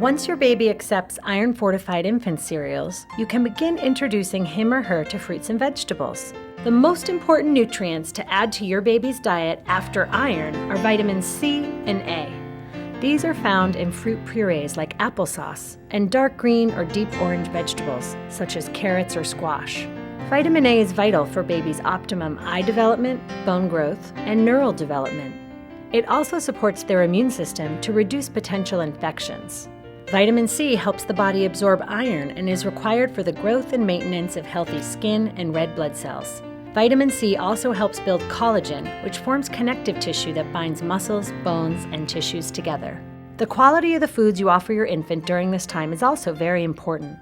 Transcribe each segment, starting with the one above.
Once your baby accepts iron-fortified infant cereals, you can begin introducing him or her to fruits and vegetables. The most important nutrients to add to your baby's diet after iron are vitamins C and A. These are found in fruit purees like applesauce and dark green or deep orange vegetables such as carrots or squash. Vitamin A is vital for baby's optimum eye development, bone growth, and neural development. It also supports their immune system to reduce potential infections. Vitamin C helps the body absorb iron and is required for the growth and maintenance of healthy skin and red blood cells. Vitamin C also helps build collagen, which forms connective tissue that binds muscles, bones, and tissues together. The quality of the foods you offer your infant during this time is also very important.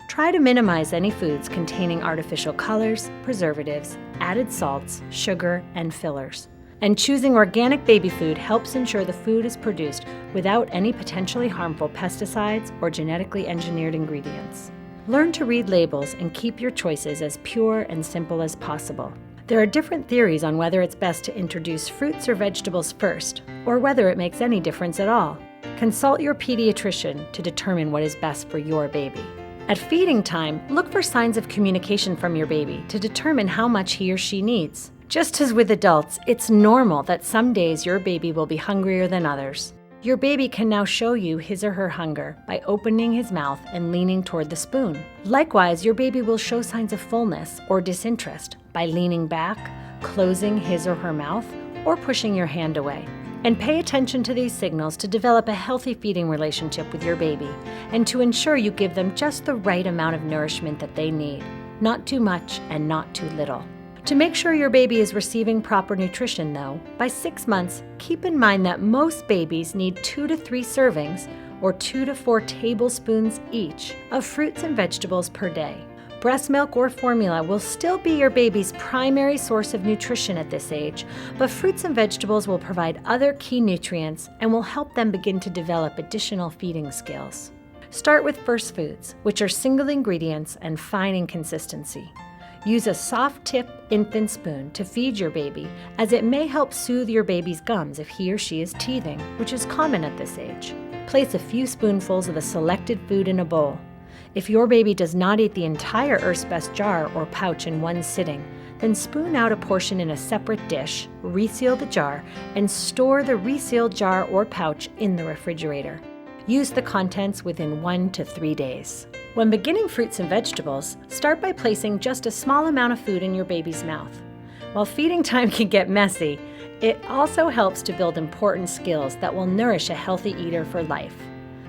Try to minimize any foods containing artificial colors, preservatives, added salts, sugar, and fillers. And choosing organic baby food helps ensure the food is produced without any potentially harmful pesticides or genetically engineered ingredients. Learn to read labels and keep your choices as pure and simple as possible. There are different theories on whether it's best to introduce fruits or vegetables first, or whether it makes any difference at all. Consult your pediatrician to determine what is best for your baby. At feeding time, look for signs of communication from your baby to determine how much he or she needs. Just as with adults, it's normal that some days your baby will be hungrier than others. Your baby can now show you his or her hunger by opening his mouth and leaning toward the spoon. Likewise, your baby will show signs of fullness or disinterest by leaning back, closing his or her mouth, or pushing your hand away. And pay attention to these signals to develop a healthy feeding relationship with your baby and to ensure you give them just the right amount of nourishment that they need, not too much and not too little. To make sure your baby is receiving proper nutrition, though, by 6 months, keep in mind that most babies need 2 to 3 servings, or 2 to 4 tablespoons each, of fruits and vegetables per day. Breast milk or formula will still be your baby's primary source of nutrition at this age, but fruits and vegetables will provide other key nutrients and will help them begin to develop additional feeding skills. Start with first foods, which are single ingredients and fine in consistency. Use a soft-tip infant spoon to feed your baby, as it may help soothe your baby's gums if he or she is teething, which is common at this age. Place a few spoonfuls of the selected food in a bowl. If your baby does not eat the entire Earth's Best jar or pouch in one sitting, then spoon out a portion in a separate dish, reseal the jar, and store the resealed jar or pouch in the refrigerator. Use the contents within 1 to 3 days. When beginning fruits and vegetables, start by placing just a small amount of food in your baby's mouth. While feeding time can get messy, it also helps to build important skills that will nourish a healthy eater for life.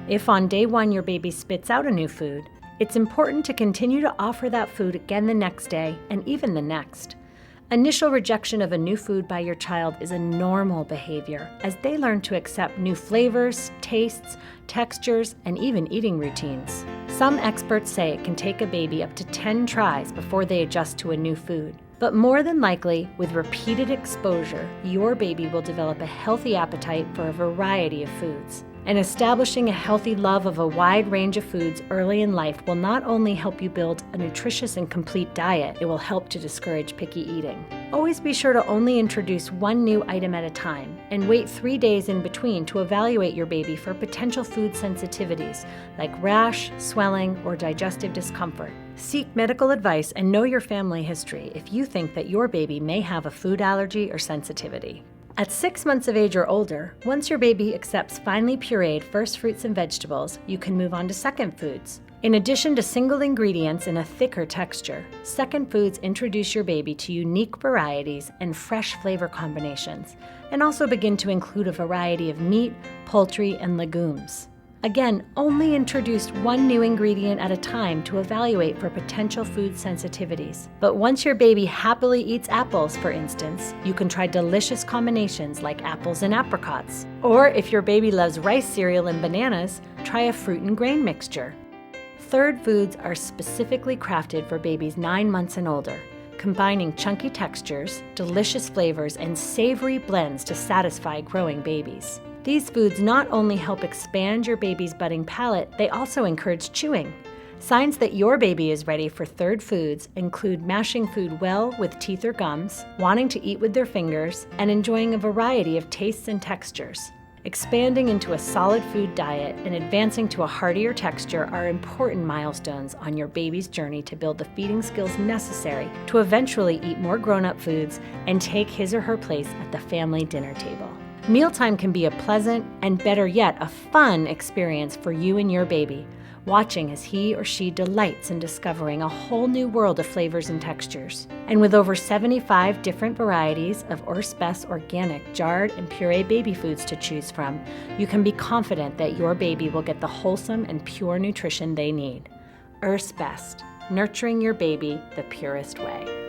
If on day 1 your baby spits out a new food, it's important to continue to offer that food again the next day and even the next. Initial rejection of a new food by your child is a normal behavior as they learn to accept new flavors, tastes, textures, and even eating routines. Some experts say it can take a baby up to 10 tries before they adjust to a new food. But more than likely, with repeated exposure, your baby will develop a healthy appetite for a variety of foods. And establishing a healthy love of a wide range of foods early in life will not only help you build a nutritious and complete diet, it will help to discourage picky eating. Always be sure to only introduce one new item at a time, and wait 3 days in between to evaluate your baby for potential food sensitivities like rash, swelling, or digestive discomfort. Seek medical advice and know your family history if you think that your baby may have a food allergy or sensitivity. At 6 months of age or older, once your baby accepts finely pureed first fruits and vegetables, you can move on to second foods. In addition to single ingredients and a thicker texture, second foods introduce your baby to unique varieties and fresh flavor combinations, and also begin to include a variety of meat, poultry, and legumes. Again, only introduce one new ingredient at a time to evaluate for potential food sensitivities. But once your baby happily eats apples, for instance, you can try delicious combinations like apples and apricots. Or if your baby loves rice cereal and bananas, try a fruit and grain mixture. Third foods are specifically crafted for babies 9 months and older, combining chunky textures, delicious flavors, and savory blends to satisfy growing babies. These foods not only help expand your baby's budding palate, they also encourage chewing. Signs that your baby is ready for third foods include mashing food well with teeth or gums, wanting to eat with their fingers, and enjoying a variety of tastes and textures. Expanding into a solid food diet and advancing to a heartier texture are important milestones on your baby's journey to build the feeding skills necessary to eventually eat more grown-up foods and take his or her place at the family dinner table. Mealtime can be a pleasant and, better yet, a fun experience for you and your baby, watching as he or she delights in discovering a whole new world of flavors and textures. And with over 75 different varieties of Earth's Best organic jarred and puree baby foods to choose from, you can be confident that your baby will get the wholesome and pure nutrition they need. Earth's Best, nurturing your baby the purest way.